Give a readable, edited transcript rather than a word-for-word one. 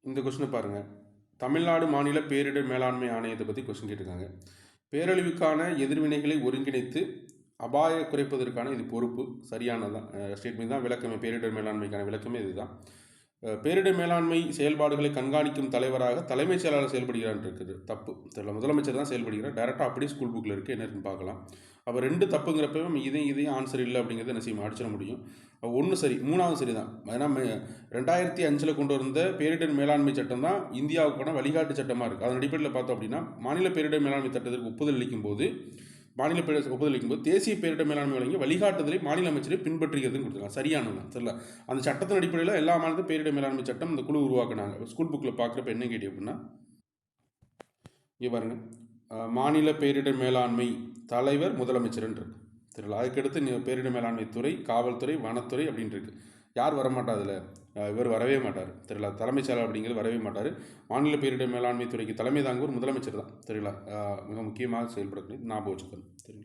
இந்த கொஸ்டினை பாருங்கள். தமிழ்நாடு மாநில பேரிடர் மேலாண்மை ஆணையத்தை பற்றி கொஸ்டின் கேட்டிருக்காங்க. பேரழிவுக்கான எதிர்வினைகளை ஒருங்கிணைத்து அபாய குறைப்பதற்கான இது பொறுப்பு. சரியானதான் ஸ்டேட்மெண்ட் தான். விளக்கமே பேரிடர் மேலாண்மைக்கான விளக்கமே இதுதான். பேரிடர் மேலாண்மை செயல்பாடுகளை கண்காணிக்கும் தலைவராக தலைமைச் செயலாளர் செயல்படுகிறான் இருக்குது. தப்பு. தெரியல, முதலமைச்சர் தான் செயல்படுகிறார். டேரெக்டாக அப்படியே ஸ்கூல் புக்கில் இருக்குது, என்ன இருக்குன்னு பார்க்கலாம். அப்போ 2 தப்புங்கிறப்ப இதையும் ஆன்சர் இல்லை அப்படிங்கிறத என்ன செய்யும், அடிச்சிட முடியும். 1 சரி, 3வது சரி தான். ஏன்னா 2005 கொண்டு வந்த பேரிடர் மேலாண்மை சட்டம் தான் இந்தியாவுக்கான வழிகாட்டு சட்டமாக இருக்குது. அதன் அடிப்படையில் பார்த்தோம் அப்படின்னா மாநில பேரிடர் மேலாண்மை சட்டத்திற்கு ஒப்புதல் அளிக்கும் போது ஒப்புதல் அளிக்கும்போது தேசிய பேரிடர் மேலாண்மை வழங்கி வழிகாட்டுதலை மாநில அமைச்சரை பின்பற்றுகிறதுன்னு கொடுத்துருக்காங்க. சரியானதான். தெரியல, அந்த சட்டத்தின் அடிப்படையில் எல்லா மாநிலத்தையும் பேரிடர் மேலாண்மை சட்டம் இந்த குழு உருவாக்குனாங்க. ஸ்கூல் புக்கில் பார்க்குறப்ப என்ன கேட்டி அப்படின்னா, இங்கே பாருங்க, மாநில பேரிடர் மேலாண்மை தலைவர் முதலமைச்சர்ன்னு இருக்கு. தெரியல, அதுக்கடுத்து பேரிடர் மேலாண்மை துறை, காவல்துறை, வனத்துறை அப்படின்னு இருக்கு. யார் வரமாட்டா அதில்? இவர் வரவே மாட்டார். தெரியல, தலைமைச் செயலாளர் அப்படிங்கிறது வரவே மாட்டார். மாநில பேரிடர் மேலாண்மை துறைக்கு தலைமை தாங்குவோர் முதலமைச்சர் தான். தெரியல, மிக முக்கியமாக செயல்படக்கூடிய ஞாபகம் வச்சுக்கணும். தெரியல.